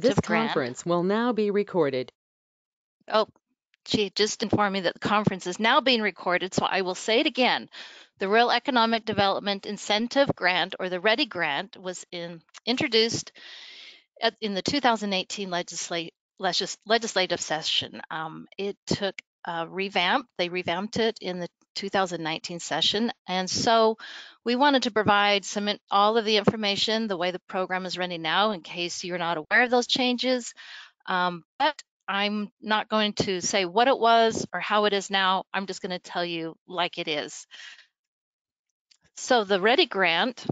This conference will now be recorded. Oh, she just informed me that the conference is now being recorded, so I will say it again. The Rural Economic Development Incentive Grant, or the REDI grant, was introduced in the 2018 legislative session. It took a revamp. They revamped it in the 2019 session, and so we wanted to provide all of the information the way the program is running now in case you're not aware of those changes. But I'm not going to say what it was or how it is now. I'm just going to tell you like it is. So the REDI grant,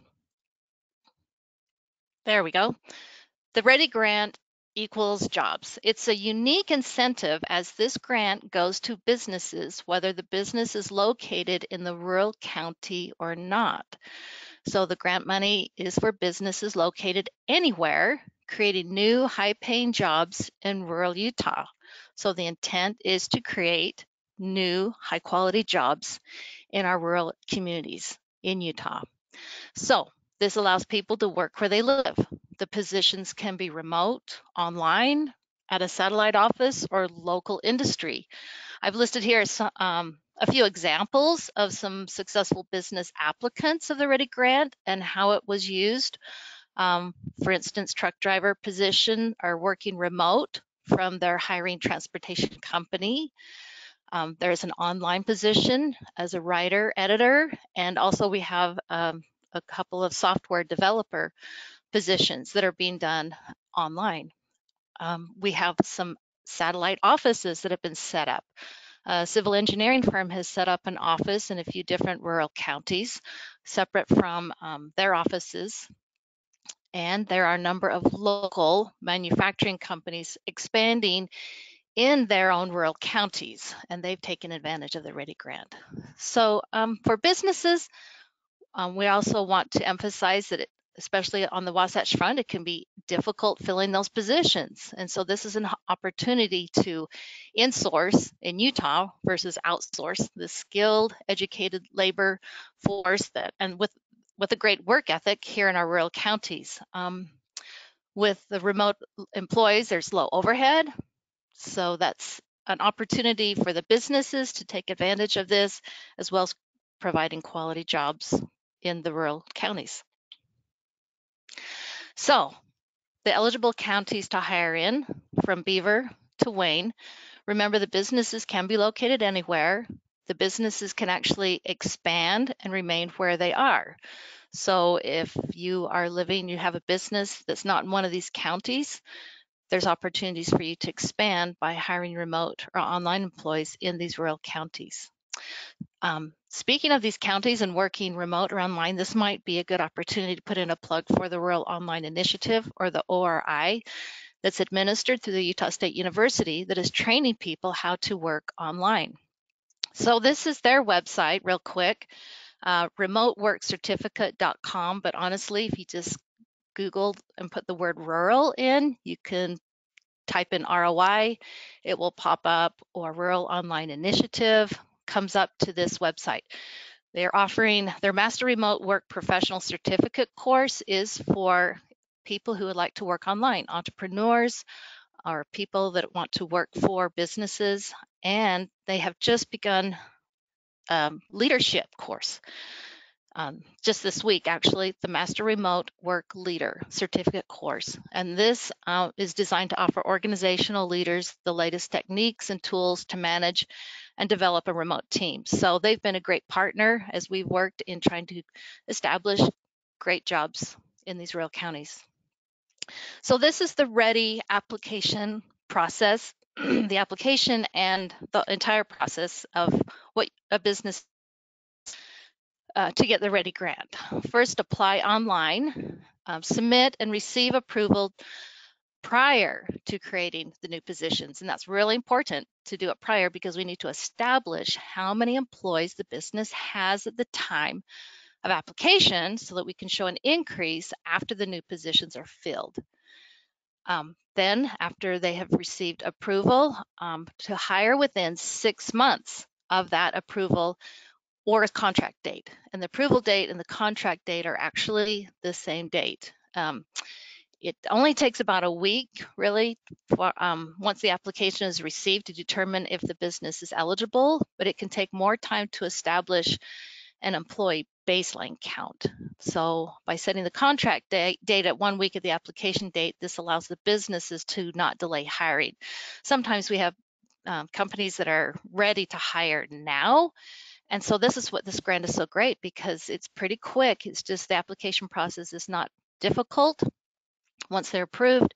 there we go. The REDI grant equals jobs. It's a unique incentive as this grant goes to businesses, whether the business is located in the rural county or not. So the grant money is for businesses located anywhere, creating new high-paying jobs in rural Utah. So the intent is to create new high-quality jobs in our rural communities in Utah. So this allows people to work where they live. The positions can be remote, online, at a satellite office, or local industry. I've listed here a few examples of some successful business applicants of the REDI grant and how it was used. For instance, truck driver position are working remote from their hiring transportation company. There's an online position as a writer, editor, and also we have a couple of software developer positions that are being done online. We have some satellite offices that have been set up. A civil engineering firm has set up an office in a few different rural counties separate from their offices. And there are a number of local manufacturing companies expanding in their own rural counties, and they've taken advantage of the REDI grant. So for businesses, we also want to emphasize that especially on the Wasatch Front, it can be difficult filling those positions. And so this is an opportunity to insource in Utah versus outsource the skilled, educated labor force and with a great work ethic here in our rural counties. With the remote employees, there's low overhead. So that's an opportunity for the businesses to take advantage of this, as well as providing quality jobs in the rural counties. So the eligible counties to hire in from Beaver to Wayne. Remember, the businesses can be located anywhere. The businesses can actually expand and remain where they are. So if you have a business that's not in one of these counties, there's opportunities for you to expand by hiring remote or online employees in these rural counties. Speaking of these counties and working remote or online, this might be a good opportunity to put in a plug for the Rural Online Initiative, or the ORI, that's administered through the Utah State University that is training people how to work online. So this is their website real quick, remoteworkcertificate.com, but honestly, if you just Google and put the word rural in, you can type in ROI, it will pop up, or Rural Online Initiative comes up to this website. They're offering their Master Remote Work Professional Certificate course is for people who would like to work online, entrepreneurs or people that want to work for businesses, and they have just begun leadership course. Just this week, actually, the Master Remote Work Leader Certificate course. And this is designed to offer organizational leaders the latest techniques and tools to manage and develop a remote team. So they've been a great partner as we've worked in trying to establish great jobs in these rural counties. So this is the REDI application process, the application and the entire process of what a business to get the REDI grant. First, apply online, submit and receive approval prior to creating the new positions. And that's really important to do it prior because we need to establish how many employees the business has at the time of application so that we can show an increase after the new positions are filled. Then, after they have received approval, to hire within 6 months of that approval or a contract date. And the approval date and the contract date are actually the same date. It only takes about a week, really, for, once the application is received to determine if the business is eligible, but it can take more time to establish an employee baseline count. So by setting the contract date at 1 week of the application date, this allows the businesses to not delay hiring. Sometimes we have companies that are ready to hire now. And so this is what this grant is so great, because it's pretty quick. It's just the application process is not difficult once they're approved.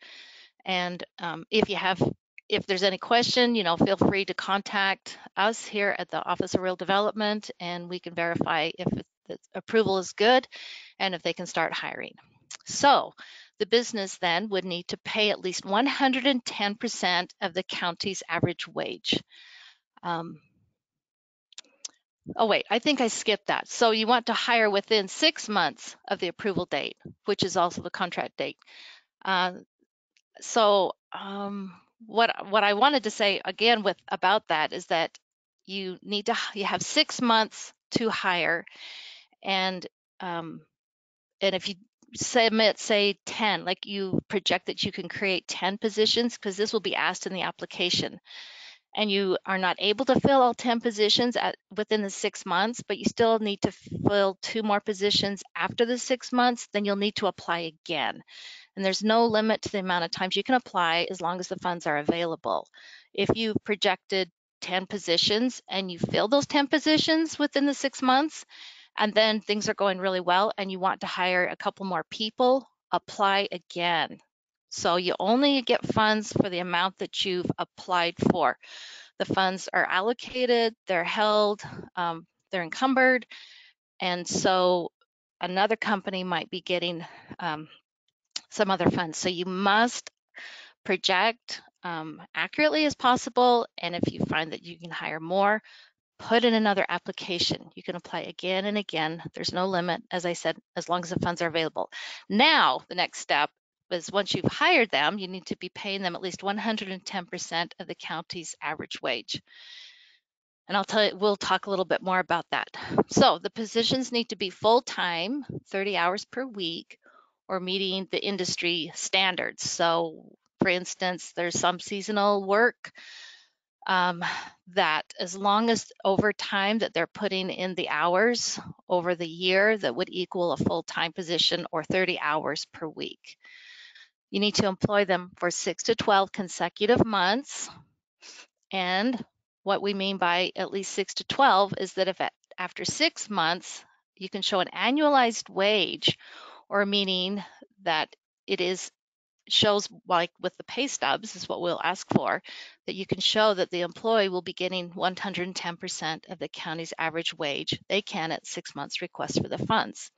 And if there's any question, feel free to contact us here at the Office of Rural Development, and we can verify if the approval is good and if they can start hiring. So the business then would need to pay at least 110% of the county's average wage. Oh wait, I think I skipped that. So you want to hire within 6 months of the approval date, which is also the contract date. What I wanted to say again about that is that you have 6 months to hire, and if you submit, say 10, like you project that you can create 10 positions, because this will be asked in the application, and you are not able to fill all 10 positions within the 6 months, but you still need to fill 2 more positions after the 6 months, then you'll need to apply again. And there's no limit to the amount of times you can apply as long as the funds are available. If you projected 10 positions and you fill those 10 positions within the 6 months, and then things are going really well and you want to hire a couple more people, apply again. So you only get funds for the amount that you've applied for. The funds are allocated, they're held, they're encumbered, and so another company might be getting some other funds. So you must project accurately as possible, and if you find that you can hire more, put in another application. You can apply again and again. There's no limit, as I said, as long as the funds are available. Now, the next step is once you've hired them, you need to be paying them at least 110% of the county's average wage. And we'll talk a little bit more about that. So the positions need to be full-time, 30 hours per week, or meeting the industry standards. So for instance, there's some seasonal work that as long as over time that they're putting in the hours over the year, that would equal a full-time position or 30 hours per week. You need to employ them for 6 to 12 consecutive months. And what we mean by at least 6 to 12 is that if after 6 months you can show an annualized wage, or meaning that shows, like with the pay stubs is what we'll ask for, that you can show that the employee will be getting 110% of the county's average wage, they can at 6 months request for the funds.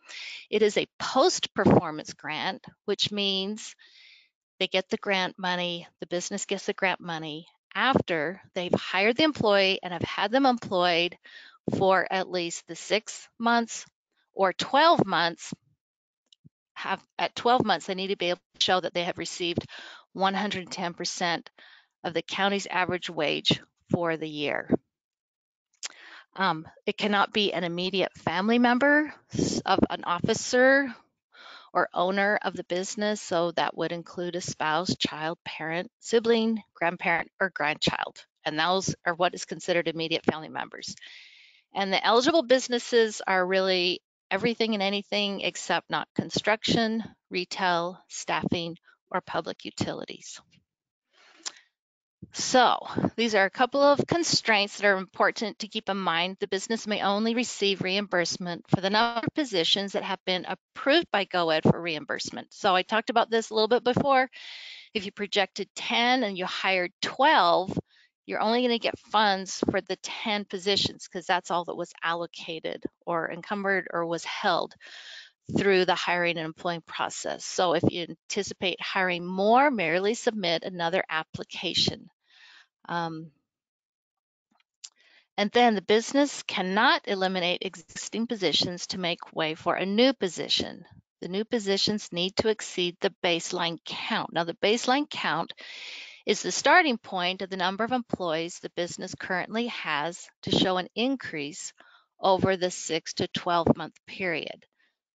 It is a post-performance grant, which means they get the grant money, the business gets the grant money after they've hired the employee and have had them employed for at least the 6 months or 12 months. At 12 months, they need to be able to show that they have received 110% of the county's average wage for the year. It cannot be an immediate family member of an officer or owner of the business, so that would include a spouse, child, parent, sibling, grandparent, or grandchild, and those are what is considered immediate family members. And the eligible businesses are really everything and anything except not construction, retail, staffing, or public utilities. So these are a couple of constraints that are important to keep in mind. The business may only receive reimbursement for the number of positions that have been approved by GoEd for reimbursement. So I talked about this a little bit before. If you projected 10 and you hired 12, you're only going to get funds for the 10 positions because that's all that was allocated or encumbered or was held through the hiring and employing process. So if you anticipate hiring more, merely submit another application. And then the business cannot eliminate existing positions to make way for a new position. The new positions need to exceed the baseline count. Now, the baseline count is the starting point of the number of employees the business currently has to show an increase over the 6 to 12 month period.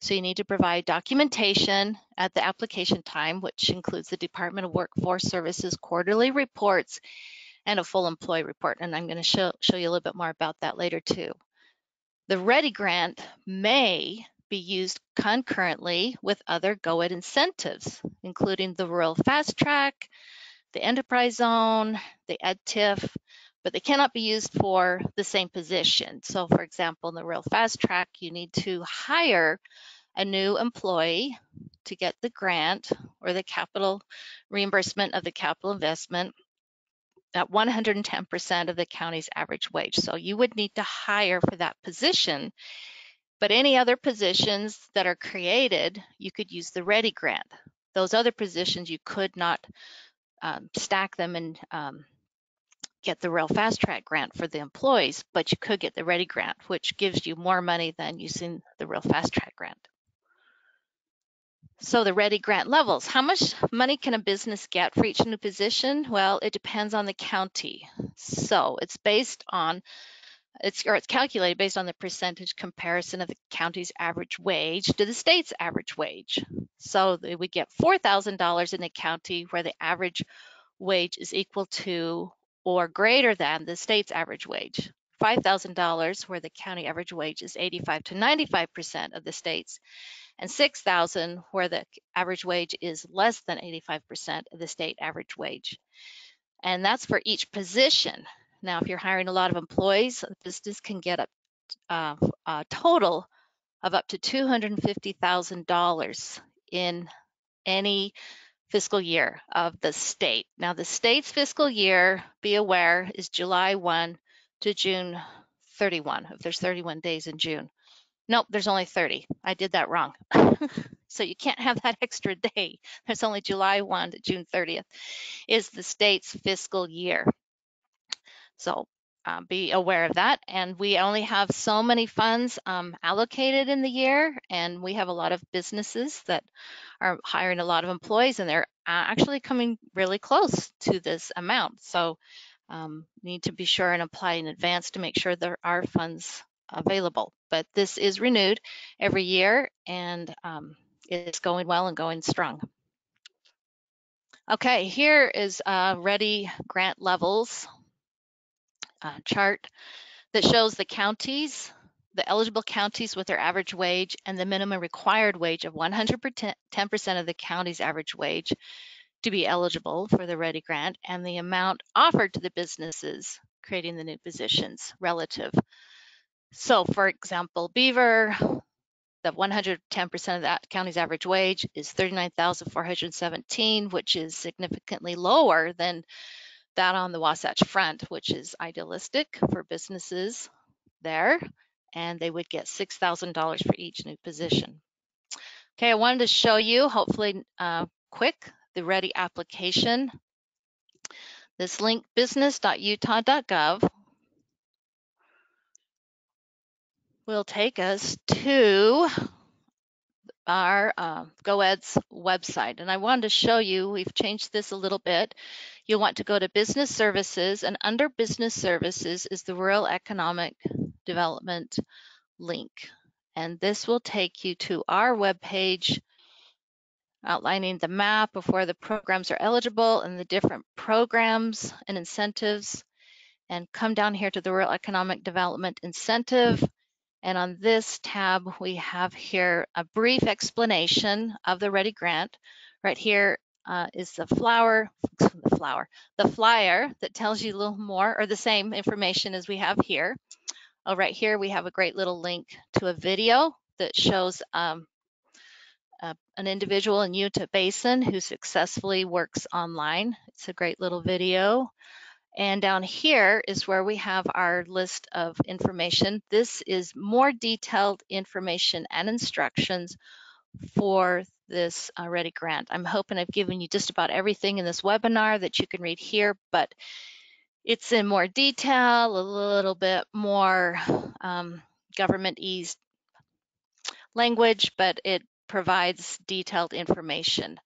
So you need to provide documentation at the application time, which includes the Department of Workforce Services quarterly reports and a full employee report. And I'm going to show you a little bit more about that later too. The REDI grant may be used concurrently with other GO-ED incentives, including the Rural Fast Track, the Enterprise Zone, the EdTIF, but they cannot be used for the same position. So for example, in the Rural Fast Track, you need to hire a new employee to get the grant or the capital reimbursement of the capital investment at 110% of the county's average wage. So you would need to hire for that position, but any other positions that are created, you could use the REDI grant. Those other positions, you could not stack them and get the Real Fast Track grant for the employees, but you could get the REDI grant, which gives you more money than using the Real Fast Track grant. So the REDI grant levels, how much money can a business get for each new position? Well, it depends on the county. So it's based on, it's calculated based on the percentage comparison of the county's average wage to the state's average wage. So they would get $4,000 in a county where the average wage is equal to or greater than the state's average wage. $5,000 where the county average wage is 85 to 95% of the state's, and $6,000 where the average wage is less than 85% of the state average wage. And that's for each position. Now, if you're hiring a lot of employees, the business can get up a total of up to $250,000 in any fiscal year of the state. Now, the state's fiscal year, be aware, is July 1 to June 31, if there's 31 days in June. Nope, there's only 30. I did that wrong. So you can't have that extra day. There's only July 1 to June 30th is the state's fiscal year. So be aware of that. And we only have so many funds allocated in the year, and we have a lot of businesses that are hiring a lot of employees, and they're actually coming really close to this amount. So need to be sure and apply in advance to make sure there are funds available. But this is renewed every year, and it's going well and going strong. Okay, here is REDI grant levels chart that shows the counties, the eligible counties with their average wage and the minimum required wage of 110% of the county's average wage to be eligible for the REDI grant, and the amount offered to the businesses creating the new positions relative. So for example, Beaver, the 110% of that county's average wage is $39,417, which is significantly lower than that on the Wasatch Front, which is idealistic for businesses there, and they would get $6,000 for each new position. Okay, I wanted to show you, hopefully quick, the REDI application. This link, business.utah.gov, will take us to our GO-ED's website. And I wanted to show you, we've changed this a little bit. You'll want to go to Business Services, and under Business Services is the Rural Economic Development link. And this will take you to our webpage outlining the map of where the programs are eligible and the different programs and incentives. And come down here to the Rural Economic Development Incentive. And on this tab, we have here a brief explanation of the REDI grant. Right here is the flyer that tells you a little more, or the same information as we have here. Oh, right here, we have a great little link to a video that shows an individual in Utah Basin who successfully works online. It's a great little video. And down here is where we have our list of information. This is more detailed information and instructions for this REDI grant. I'm hoping I've given you just about everything in this webinar that you can read here, but it's in more detail, a little bit more government-eased language, but it provides detailed information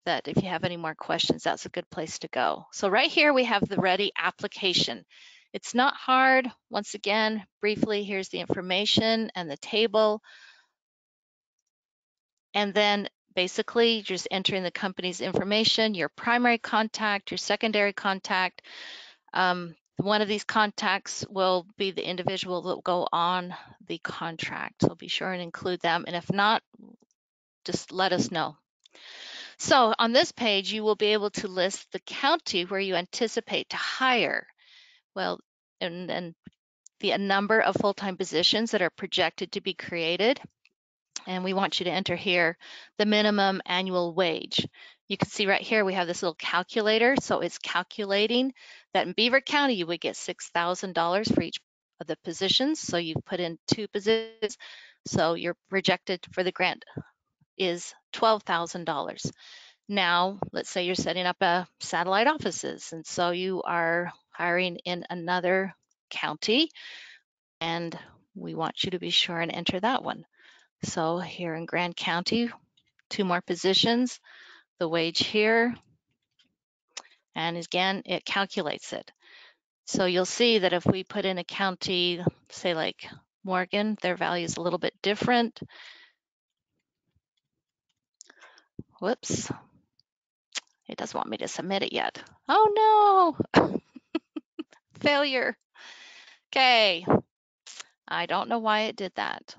that if you have any more questions, that's a good place to go. So right here we have the REDI application. It's not hard. Once again, briefly, here's the information and the table And then basically you're just entering the company's information, your primary contact, your secondary contact. One of these contacts will be the individual that will go on the contract. So be sure and include them. And if not, just let us know. So on this page, you will be able to list the county where you anticipate to hire. Well, and the number of full-time positions that are projected to be created. And we want you to enter here the minimum annual wage. You can see right here we have this little calculator. So it's calculating that in Beaver County you would get $6,000 for each of the positions. So you put in 2 positions. So your projected for the grant is $12,000. Now, let's say you're setting up a satellite offices, and so you are hiring in another county, and we want you to be sure and enter that one. So here in Grand County, 2 more positions, the wage here, and again, it calculates it. So you'll see that if we put in a county, say like Morgan, their value is a little bit different. Whoops, it doesn't want me to submit it yet. Oh no, failure. Okay, I don't know why it did that.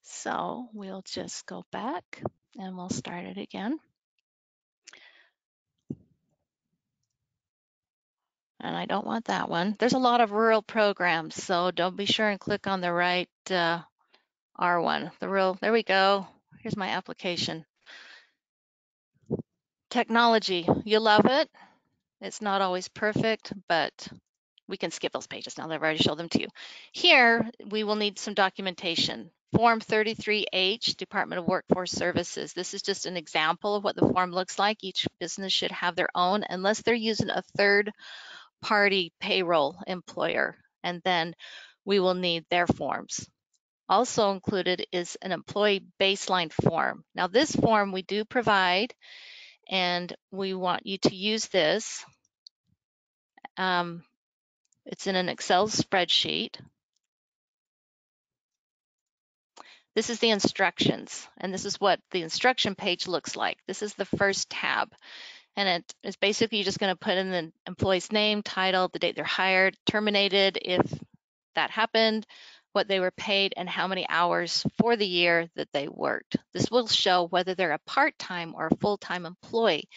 So we'll just go back and we'll start it again. And I don't want that one. There's a lot of rural programs, so don't be sure and click on the right R1. The rural, there we go. Here's my application. Technology, you love it. It's not always perfect, but we can skip those pages now that I've already showed them to you. Here, we will need some documentation. Form 33H, Department of Workforce Services. This is just an example of what the form looks like. Each business should have their own, unless they're using a third-party payroll employer, and then we will need their forms. Also included is an employee baseline form. Now, this form we do provide, and we want you to use this. It's in an Excel spreadsheet. This is the instructions, and this is what the instruction page looks like. This is the first tab, and it is basically you're just going to put in the employee's name, title, the date they're hired, terminated if that happened, what they were paid, and how many hours for the year that they worked. This will show whether they're a part-time or a full-time employee.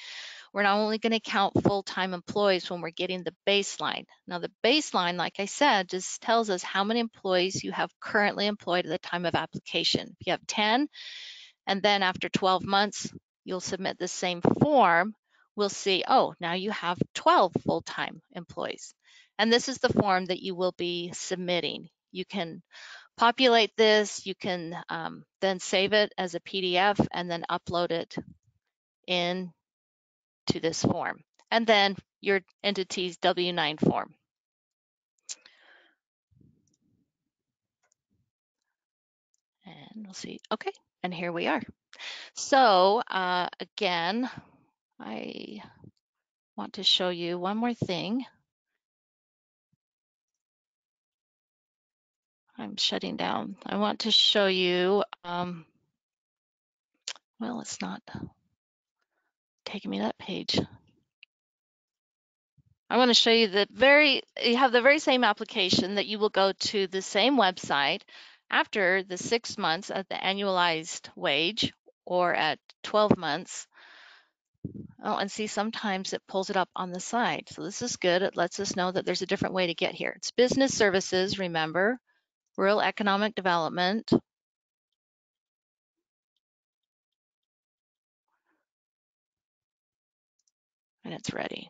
We're not only going to count full-time employees when we're getting the baseline. Now, the baseline, like I said, just tells us how many employees you have currently employed at the time of application. If you have 10, and then after 12 months, you'll submit the same form, we'll see, oh, now you have 12 full-time employees. And this is the form that you will be submitting. You can populate this, you can then save it as a PDF and then upload it in to this form, and then your entity's W-9 form. And we'll see, okay, and here we are. So again, I want to show you one more thing. I'm shutting down. I want to show you, well, it's not taking me to that page. I want to show you you have the very same application that you will go to the same website after the 6 months at the annualized wage or at 12 months. Oh, and see, sometimes it pulls it up on the side. So this is good. It lets us know that there's a different way to get here. It's business services, remember, rural economic development. And it's ready.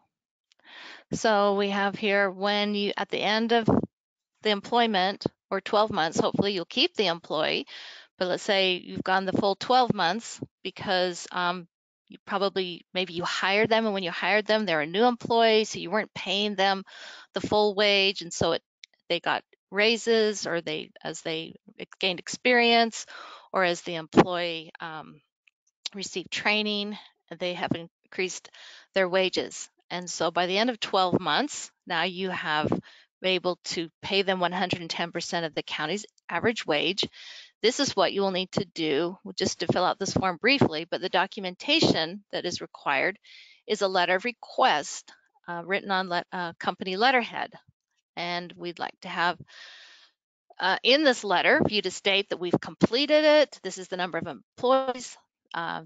So we have here when you, at the end of the employment or 12 months, hopefully you'll keep the employee, but let's say you've gone the full 12 months because you probably, maybe you hired them, and when you hired them, they're a new employee, so you weren't paying them the full wage, and so they got raises, or as they gained experience, or as the employee received training, they have increased their wages. And so by the end of 12 months, now you have been able to pay them 110% of the county's average wage. this is what you will need to do just to fill out this form briefly, but the documentation that is required is a letter of request written on company letterhead. And we'd like to have in this letter for you to state that we've completed it. This is the number of employees.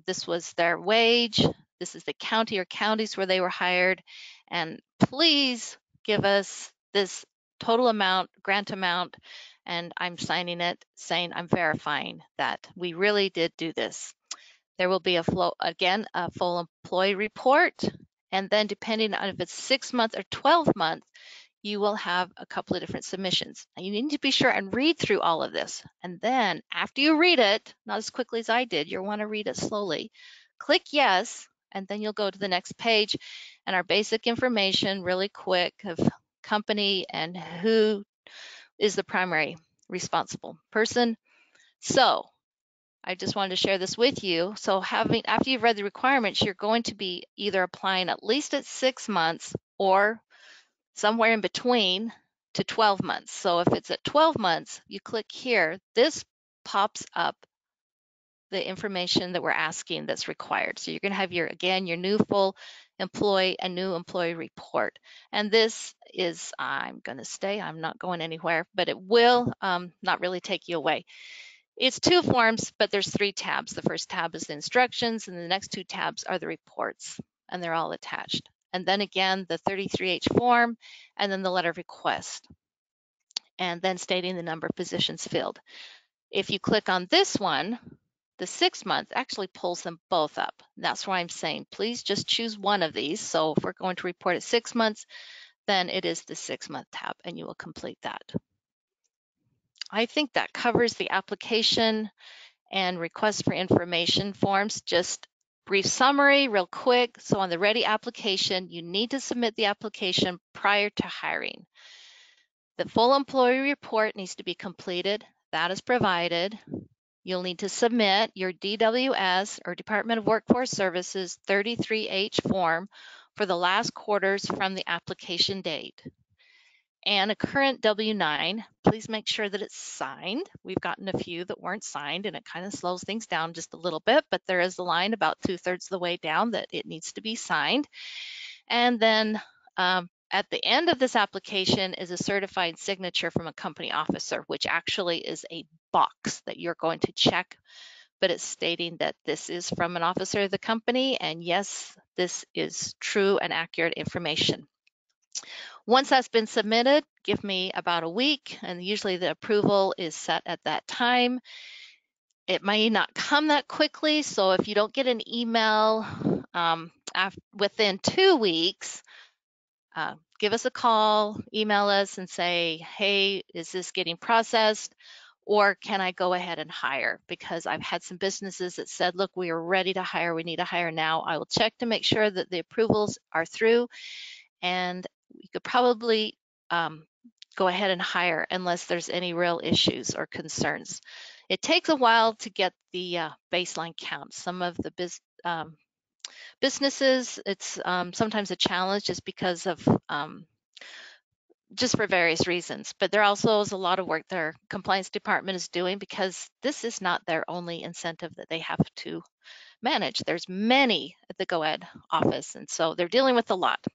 This was their wage. This is the county or counties where they were hired. And please give us this total amount, grant amount, and I'm signing it saying I'm verifying that we really did do this. There will be a full employee report, and then depending on if it's 6 months or 12 months, you will have a couple of different submissions. And you need to be sure and read through all of this. And then after you read it, not as quickly as I did, you'll want to read it slowly, click yes, and then you'll go to the next page and our basic information really quick of company and who is the primary responsible person. So I just wanted to share this with you. So after you've read the requirements, you're going to be either applying at least at 6 months or somewhere in between to 12 months. So if it's at 12 months, you click here, this pops up the information that we're asking that's required. So you're going to have your new full employee and new employee report. And this is, I'm going to stay, I'm not going anywhere, but it will not really take you away. It's 2 forms, but there's 3 tabs. The first tab is the instructions, and the next 2 tabs are the reports, and they're all attached. And then again, the 33H form, and then the letter of request, and then stating the number of positions filled. If you click on this one, the 6 month actually pulls them both up. That's why I'm saying, please just choose one of these. So if we're going to report at 6 months, then it is the 6 month tab, and you will complete that. I think that covers the application and request for information forms. Just brief summary real quick. So on the REDI application, you need to submit the application prior to hiring. The full employee report needs to be completed. That is provided. You'll need to submit your DWS or Department of Workforce Services 33H form for the last quarters from the application date. And a current W-9, please make sure that it's signed. We've gotten a few that weren't signed, and it kind of slows things down just a little bit, but there is a line about 2/3 of the way down that it needs to be signed. And then at the end of this application is a certified signature from a company officer, which actually is a box that you're going to check, but it's stating that this is from an officer of the company, and yes, this is true and accurate information. Once that's been submitted, give me about a week, and usually the approval is set at that time. It may not come that quickly, so if you don't get an email within 2 weeks, give us a call, email us and say, hey, is this getting processed? Or can I go ahead and hire? Because I've had some businesses that said, look, we are ready to hire. We need to hire now. I will check to make sure that the approvals are through, and we could probably go ahead and hire unless there's any real issues or concerns. It takes a while to get the baseline count. Some of the businesses, it's sometimes a challenge just because of just for various reasons, but there also is a lot of work their compliance department is doing, because this is not their only incentive that they have to manage. There's many at the GoEd office, and so they're dealing with a lot.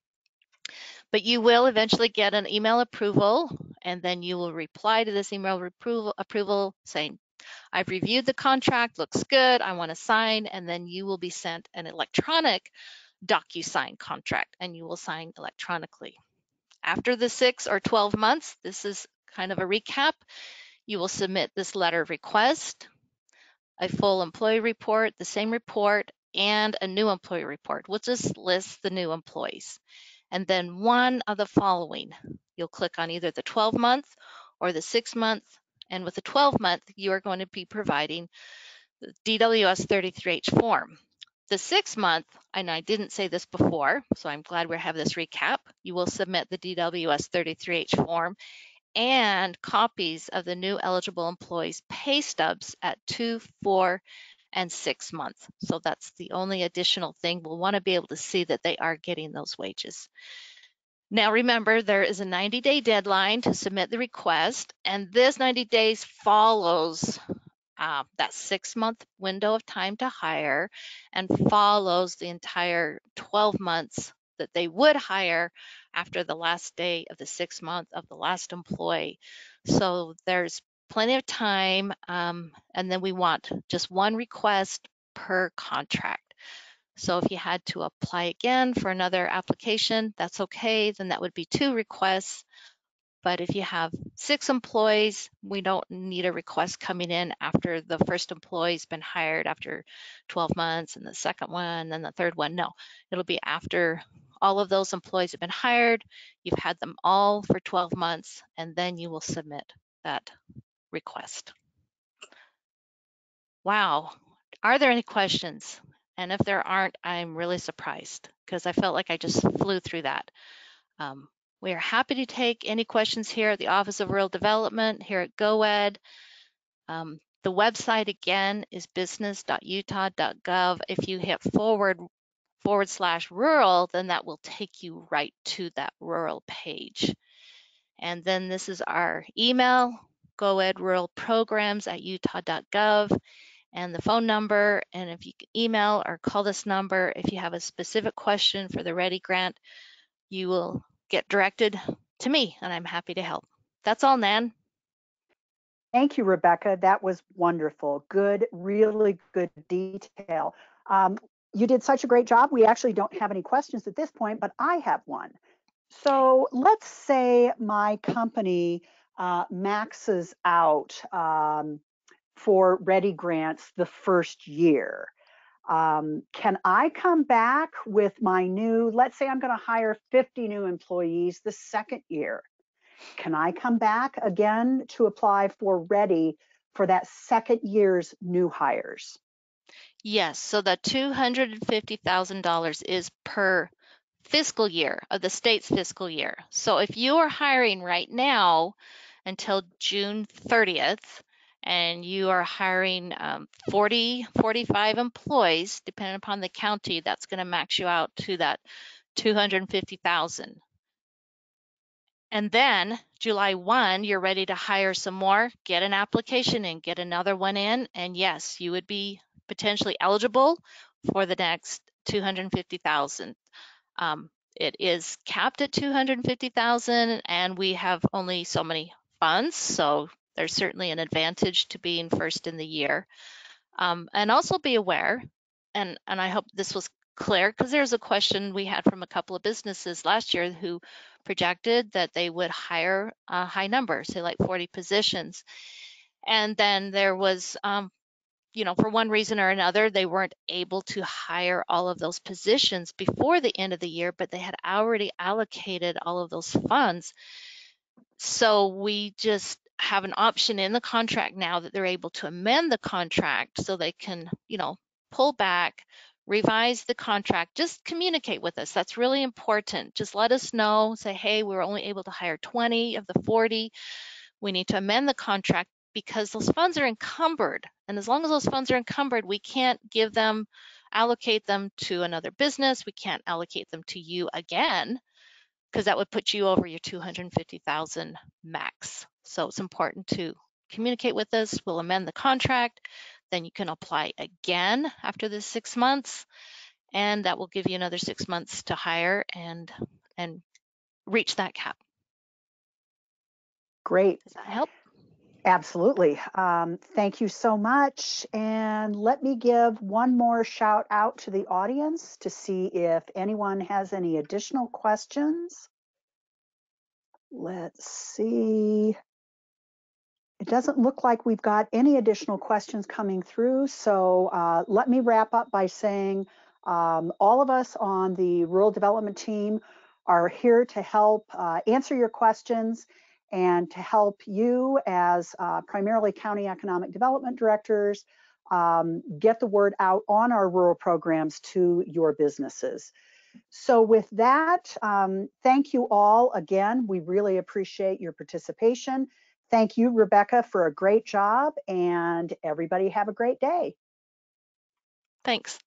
But you will eventually get an email approval, and then you will reply to this email approval saying, I've reviewed the contract, looks good, I want to sign, and then you will be sent an electronic DocuSign contract, and you will sign electronically. After the 6 or 12 months, this is kind of a recap, you will submit this letter of request, a full employee report, the same report, and a new employee report. We'll just list the new employees. And then one of the following. You'll click on either the 12-month or the 6-month, and with the 12-month, you are going to be providing the DWS 33H form. The 6-month, and I didn't say this before, so I'm glad we have this recap, you will submit the DWS 33H form and copies of the new eligible employees' pay stubs at 2, 4, and 6 months. So that's the only additional thing. We'll want to be able to see that they are getting those wages. Now remember, there is a 90-day deadline to submit the request, and this 90 days follows that 6-month window of time to hire and follows the entire 12 months that they would hire after the last day of the 6th month of the last employee. So there's plenty of time, and then we want just one request per contract. So if you had to apply again for another application, that's okay, then that would be 2 requests. But if you have 6 employees, we don't need a request coming in after the first employee's been hired after 12 months and the second one and the third one. No, it'll be after all of those employees have been hired, you've had them all for 12 months, and then you will submit that request. Wow, are there any questions? And if there aren't, I'm really surprised because I felt like I just flew through that. We are happy to take any questions here at the Office of Rural Development here at GoEd. The website again is business.utah.gov. If you hit /rural, then that will take you right to that rural page. And then this is our email, goedruralprograms@utah.gov, and the phone number. And if you can email or call this number, if you have a specific question for the REDI grant, you will get directed to me, and I'm happy to help. That's all, Nan. Thank you, Rebecca. That was wonderful. Good, really good detail. You did such a great job. We actually don't have any questions at this point, but I have one. So let's say my company maxes out for REDI grants the first year. Can I come back with my new, let's say I'm going to hire 50 new employees the second year. Can I come back again to apply for REDI for that second year's new hires? Yes, so the $250,000 is per fiscal year of the state's fiscal year. So if you are hiring right now until June 30th, and you are hiring 45 employees, depending upon the county, that's going to max you out to that $250,000. And then July 1, you're ready to hire some more, get an application in, get another one in, and yes, you would be potentially eligible for the next $250,000. It is capped at $250,000, and we have only so many funds, so there's certainly an advantage to being first in the year. And also be aware, and I hope this was clear, because there's a question we had from a couple of businesses last year who projected that they would hire a high number, say like 40 positions. And then there was, for one reason or another, they weren't able to hire all of those positions before the end of the year, but they had already allocated all of those funds. So we just have an option in the contract now that they're able to amend the contract so they can, pull back, revise the contract, just communicate with us. That's really important. Just let us know, say, hey, we were only able to hire 20 of the 40. We need to amend the contract because those funds are encumbered. And as long as those funds are encumbered, we can't allocate them to another business. We can't allocate them to you again, because that would put you over your $250,000 max. So it's important to communicate with us. We'll amend the contract. Then you can apply again after the 6 months, and that will give you another 6 months to hire and reach that cap. Great. Does that help? Absolutely. Thank you so much. And let me give one more shout out to the audience to see if anyone has any additional questions. Let's see. It doesn't look like we've got any additional questions coming through. So let me wrap up by saying all of us on the Rural Development team are here to help answer your questions and to help you as primarily county economic development directors get the word out on our rural programs to your businesses. So with that, thank you all again. We really appreciate your participation. Thank you, Rebecca, for a great job, and everybody have a great day. Thanks.